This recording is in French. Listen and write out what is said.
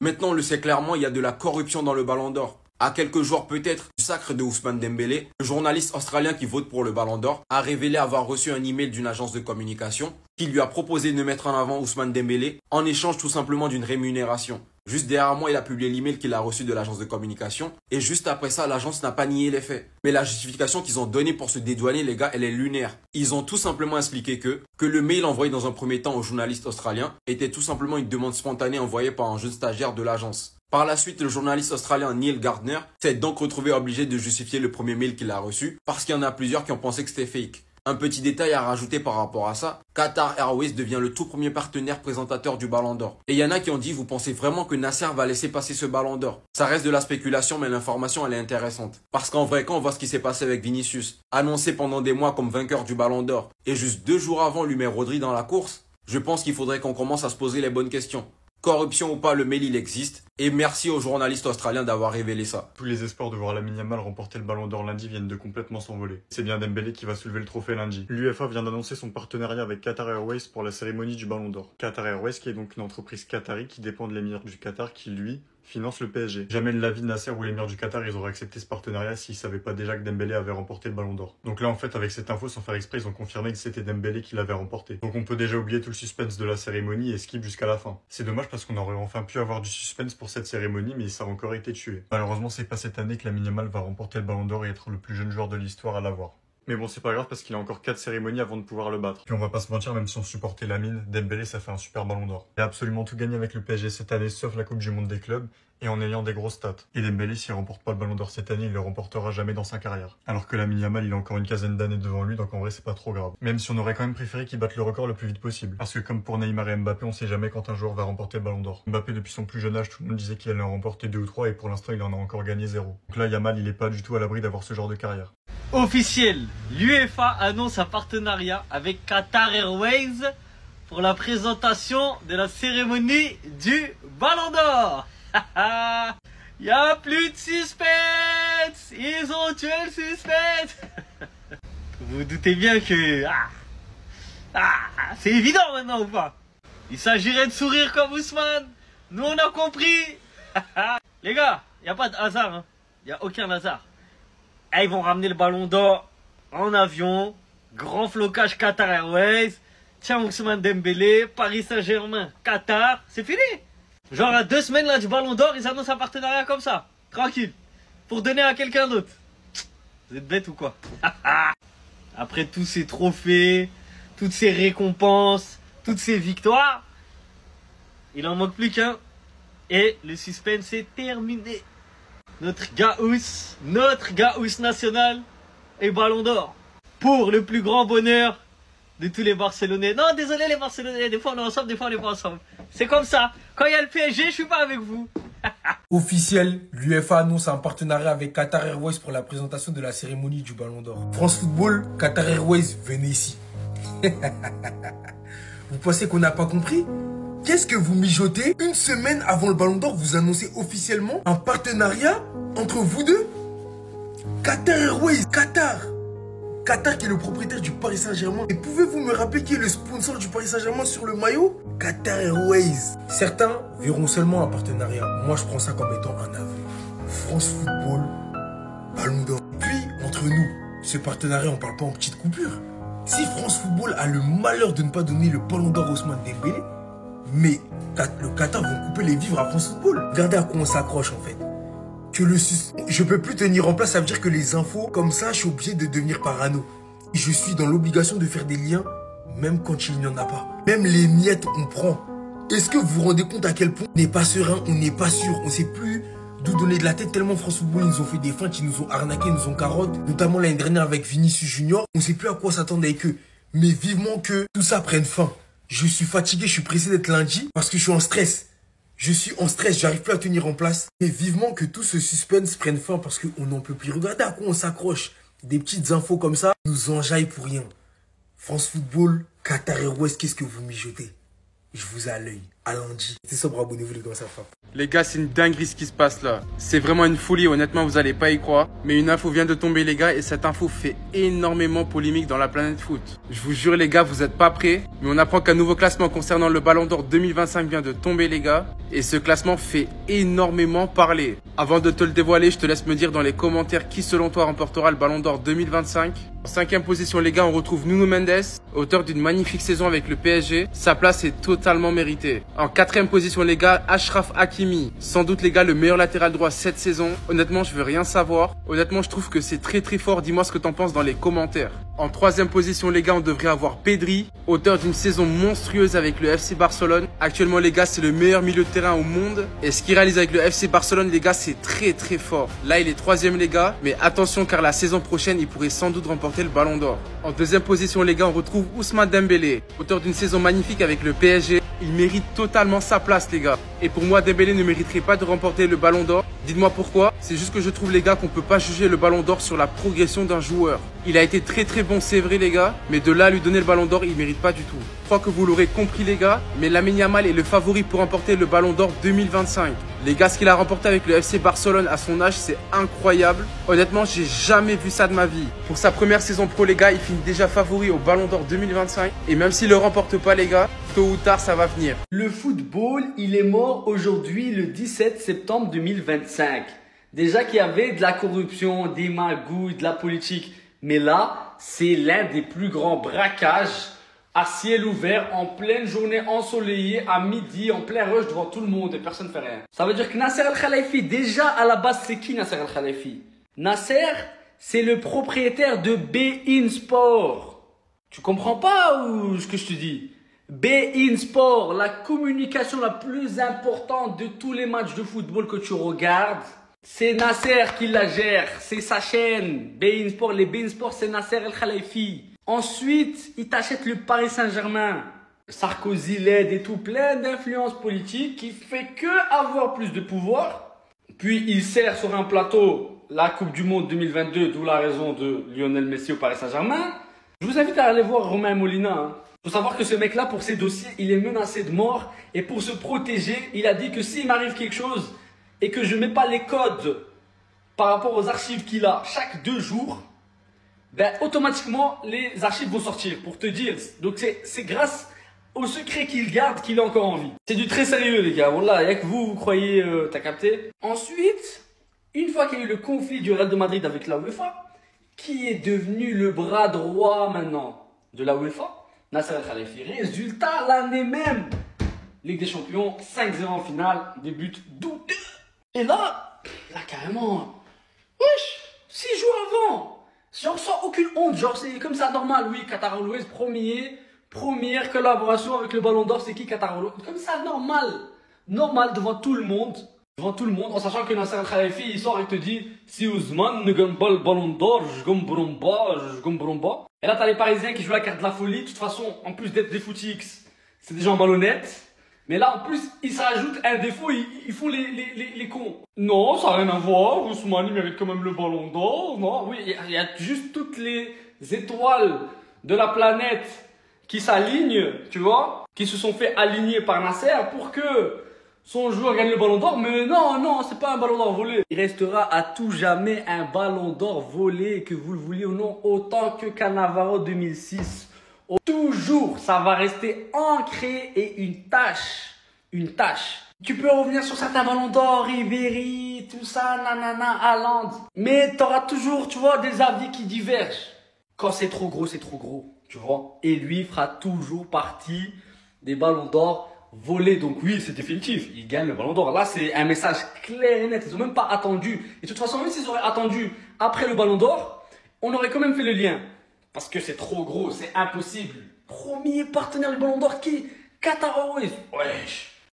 Maintenant, on le sait clairement, il y a de la corruption dans le Ballon d'Or. À quelques jours peut-être du sacre de Ousmane Dembélé, le journaliste australien qui vote pour le Ballon d'Or a révélé avoir reçu un email d'une agence de communication qui lui a proposé de mettre en avant Ousmane Dembélé en échange tout simplement d'une rémunération. Juste derrière moi, il a publié l'email qu'il a reçu de l'agence de communication et juste après ça, l'agence n'a pas nié les faits. Mais la justification qu'ils ont donnée pour se dédouaner, les gars, elle est lunaire. Ils ont tout simplement expliqué que le mail envoyé dans un premier temps au journaliste australien était tout simplement une demande spontanée envoyée par un jeune stagiaire de l'agence. Par la suite, le journaliste australien Neil Gardner s'est donc retrouvé obligé de justifier le premier mail qu'il a reçu parce qu'il y en a plusieurs qui ont pensé que c'était fake. Un petit détail à rajouter par rapport à ça, Qatar Airways devient le tout premier partenaire présentateur du Ballon d'Or. Et il y en a qui ont dit, vous pensez vraiment que Nasser va laisser passer ce Ballon d'Or? Ça reste de la spéculation, mais l'information elle est intéressante. Parce qu'en vrai, quand on voit ce qui s'est passé avec Vinicius, annoncé pendant des mois comme vainqueur du Ballon d'Or, et juste 2 jours avant lui met Rodri dans la course, je pense qu'il faudrait qu'on commence à se poser les bonnes questions. Corruption ou pas, le mail il existe. Et merci aux journalistes australiens d'avoir révélé ça. Tous les espoirs de voir Lamine Yamal remporter le Ballon d'Or lundi viennent de complètement s'envoler. C'est bien Dembélé qui va soulever le trophée lundi. L'UEFA vient d'annoncer son partenariat avec Qatar Airways pour la cérémonie du Ballon d'Or. Qatar Airways qui est donc une entreprise qatari qui dépend de l'émir du Qatar qui lui finance le PSG. Jamais de la vie de Nasser ou l'émir du Qatar ils auraient accepté ce partenariat s'ils savaient pas déjà que Dembélé avait remporté le Ballon d'Or. Donc là en fait avec cette info sans faire exprès ils ont confirmé que c'était Dembélé qui l'avait remporté. Donc on peut déjà oublier tout le suspense de la cérémonie et skip jusqu'à la fin. C'est dommage parce qu'on aurait enfin pu avoir du suspense pour cette cérémonie mais ça a encore été tué. Malheureusement c'est pas cette année que Lamine Yamal va remporter le Ballon d'Or et être le plus jeune joueur de l'histoire à l'avoir. Mais bon, c'est pas grave parce qu'il a encore 4 cérémonies avant de pouvoir le battre. Puis on va pas se mentir, même si on supportait Lamine, Dembélé ça fait un super Ballon d'Or. Il a absolument tout gagné avec le PSG cette année sauf la Coupe du Monde des clubs et en ayant des grosses stats. Et Dembélé s'il remporte pas le Ballon d'Or cette année, il le remportera jamais dans sa carrière. Alors que Lamine Yamal il a encore une quinzaine d'années devant lui donc en vrai c'est pas trop grave. Même si on aurait quand même préféré qu'il batte le record le plus vite possible. Parce que comme pour Neymar et Mbappé, on sait jamais quand un joueur va remporter le Ballon d'Or. Mbappé depuis son plus jeune âge, tout le monde disait qu'il allait en remporter 2 ou 3 et pour l'instant il en a encore gagné 0. Donc là Yamal il est pas du tout à l'abri d'avoir ce genre de carrière. Officiel, l'UEFA annonce un partenariat avec Qatar Airways pour la présentation de la cérémonie du Ballon d'Or. Y a plus de suspense. Ils ont tué le suspense. Vous vous doutez bien que... c'est évident maintenant ou pas? Il s'agirait de sourire comme Ousmane. Nous on a compris. Les gars, y a pas de hasard, hein. Y a aucun hasard. Ils vont ramener le Ballon d'Or en avion, grand flocage Qatar Airways, tiens Ousmane Dembélé, Paris Saint-Germain, Qatar, c'est fini. Genre à 2 semaines là du Ballon d'Or, ils annoncent un partenariat comme ça, tranquille, pour donner à quelqu'un d'autre. Vous êtes bêtes ou quoi? Après tous ces trophées, toutes ces récompenses, toutes ces victoires, il en manque plus qu'un. Et le suspense est terminé. Notre Gaous national et Ballon d'Or. Pour le plus grand bonheur de tous les Barcelonais. Non, désolé les Barcelonais, des fois on est ensemble, des fois on n'est pas ensemble. C'est comme ça. Quand il y a le PSG, je suis pas avec vous. Officiel, l'UEFA annonce un partenariat avec Qatar Airways pour la présentation de la cérémonie du Ballon d'Or. France Football, Qatar Airways, venez ici. Vous pensez qu'on n'a pas compris? Qu'est-ce que vous mijotez? Une semaine avant le Ballon d'Or, vous annoncez officiellement un partenariat entre vous deux? Qatar Airways, Qatar qui est le propriétaire du Paris Saint-Germain. Et pouvez-vous me rappeler qui est le sponsor du Paris Saint-Germain sur le maillot? Qatar Airways. Certains verront seulement un partenariat. Moi, je prends ça comme étant un aveu. France Football, Ballon d'Or. Puis, entre nous, ce partenariat, on parle pas en petite coupure. Si France Football a le malheur de ne pas donner le Ballon d'Or à Ousmane Dembélé, mais le Qatar vont couper les vivres à France Football. Regardez à quoi on s'accroche en fait. Je peux plus tenir en place, ça veut dire que les infos comme ça, je suis obligé de devenir parano. Je suis dans l'obligation de faire des liens, même quand il n'y en a pas. Même les miettes, on prend. Est-ce que vous vous rendez compte à quel point on n'est pas serein, on n'est pas sûr, on sait plus d'où donner de la tête tellement France Football, ils nous ont fait des feintes, ils nous ont arnaqué, ils nous ont carotte. Notamment l'année dernière avec Vinicius Junior, on sait plus à quoi s'attendre avec eux. Mais vivement que tout ça prenne fin. Je suis fatigué, je suis pressé d'être lundi parce que je suis en stress. Je suis en stress, j'arrive plus à tenir en place. Et vivement que tout ce suspense prenne fin parce qu'on n'en peut plus. Regardez à quoi on s'accroche. Des petites infos comme ça nous enjaillent pour rien. France Football, Qatar Airways, qu'est-ce que vous mijotez? Je vous ai à l'œil. à lundi. C'est sobre, abonnez-vous les gars, ça frappe. Les gars, c'est une dinguerie ce qui se passe là. C'est vraiment une folie, honnêtement, vous allez pas y croire. Mais une info vient de tomber les gars et cette info fait énormément polémique dans la planète foot. Je vous jure les gars, vous êtes pas prêts. Mais on apprend qu'un nouveau classement concernant le Ballon d'Or 2025 vient de tomber les gars. Et ce classement fait énormément parler. Avant de te le dévoiler, je te laisse me dire dans les commentaires qui selon toi remportera le Ballon d'Or 2025. En 5e position les gars, on retrouve Nuno Mendes, auteur d'une magnifique saison avec le PSG. Sa place est totalement méritée. En 4e position les gars, Achraf Hakimi. Sans doute les gars, le meilleur latéral droit cette saison. Honnêtement, je veux rien savoir. Honnêtement, je trouve que c'est très très fort. Dis-moi ce que t'en penses dans les commentaires. En 3e position les gars, on devrait avoir Pedri, auteur d'une saison monstrueuse avec le FC Barcelone. Actuellement les gars, c'est le meilleur milieu de terrain au monde. Et ce qu'il réalise avec le FC Barcelone les gars, c'est très très fort. Là, il est 3e les gars. Mais attention car la saison prochaine, il pourrait sans doute remporter le Ballon d'Or. En 2e position les gars, on retrouve Ousmane Dembélé, auteur d'une saison magnifique avec le PSG. Il mérite totalement sa place les gars. Et pour moi, Dembélé ne mériterait pas de remporter le Ballon d'Or. Dites-moi pourquoi. C'est juste que je trouve les gars qu'on peut pas juger le Ballon d'Or sur la progression d'un joueur. Il a été très très bon, c'est vrai les gars. Mais de là à lui donner le Ballon d'Or, il mérite pas du tout. Je crois que vous l'aurez compris les gars. Mais Lamine Yamal est le favori pour remporter le Ballon d'Or 2025. Les gars, ce qu'il a remporté avec le FC Barcelone à son âge, c'est incroyable. Honnêtement, j'ai jamais vu ça de ma vie. Pour sa première saison pro les gars, il finit déjà favori au Ballon d'Or 2025. Et même s'il le remporte pas les gars, tôt ou tard ça va venir. Le football, il est mort aujourd'hui le 17 septembre 2025. Déjà qu'il y avait de la corruption, des magouilles, de la politique. Mais là, c'est l'un des plus grands braquages à ciel ouvert, en pleine journée ensoleillée, à midi, en plein rush devant tout le monde et personne ne fait rien. Ça veut dire que Nasser Al-Khelaifi, déjà à la base, c'est qui Nasser Al-Khelaifi? Nasser, c'est le propriétaire de beIN Sport. Tu comprends pas ou ce que je te dis? beIN Sport, la communication la plus importante de tous les matchs de football que tu regardes. C'est Nasser qui la gère, c'est sa chaîne. beIN Sport, les beIN Sport, c'est Nasser Al-Khelaifi. Ensuite, il t'achète le Paris Saint-Germain. Sarkozy l'aide et tout, plein d'influences politiques qui fait que avoir plus de pouvoir. Puis il sert sur un plateau la Coupe du Monde 2022, d'où la raison de Lionel Messi au Paris Saint-Germain. Je vous invite à aller voir Romain Molina. Il faut savoir que ce mec-là, pour ses dossiers, il est menacé de mort. Et pour se protéger, il a dit que s'il m'arrive quelque chose et que je ne mets pas les codes par rapport aux archives qu'il a chaque 2 jours, ben automatiquement les archives vont sortir pour te dire. Donc c'est grâce au secret qu'il garde qu'il est encore en vie. C'est du très sérieux les gars. Voilà, il n'y a que vous croyez, t'as capté. Ensuite, une fois qu'il y a eu le conflit du Real de Madrid avec la UEFA, qui est devenu le bras droit maintenant de la UEFA? Nasser Al-Khelaifi. Résultat, l'année même, Ligue des Champions, 5-0 en finale, des buts douteux. Et là carrément, wesh, 6 jours avant, genre sans aucune honte, genre c'est comme ça normal, oui, Qatar Airways, première collaboration avec le Ballon d'Or, c'est qui Qatar Airways? Comme ça, normal, devant tout le monde, en sachant que Nasser Al-Khelaifi, il sort et te dit, si Ousmane ne gagne pas le Ballon d'Or, je comprends pas. Et là, t'as les Parisiens qui jouent la carte de la folie, de toute façon, en plus d'être des footix, c'est des gens malhonnêtes. Mais là, en plus, ils se rajoutent un défaut, ils font les cons. Non, ça n'a rien à voir, Ousmane, il mérite quand même le Ballon d'Or. Non, oui, il y a juste toutes les étoiles de la planète qui s'alignent, tu vois, qui se sont fait aligner par Nasser pour que son joueur gagne le Ballon d'Or. Mais non, c'est pas un Ballon d'Or volé. Il restera à tout jamais un Ballon d'Or volé, que vous le vouliez ou non, autant que Cannavaro 2006. Toujours, ça va rester ancré et une tâche. Tu peux revenir sur certains Ballons d'Or, Ribéry, tout ça, nanana, Haaland. Mais t'auras toujours, tu vois, des avis qui divergent. Quand c'est trop gros, tu vois. Et lui fera toujours partie des Ballons d'Or volés. Donc oui, c'est définitif, il gagne le Ballon d'Or. Là, c'est un message clair et net. Ils n'ont même pas attendu. Et de toute façon, même s'ils auraient attendu après le Ballon d'Or, on aurait quand même fait le lien. Parce que c'est trop gros, c'est impossible. Premier partenaire du Ballon d'Or qui? Qatar Airways. Wesh.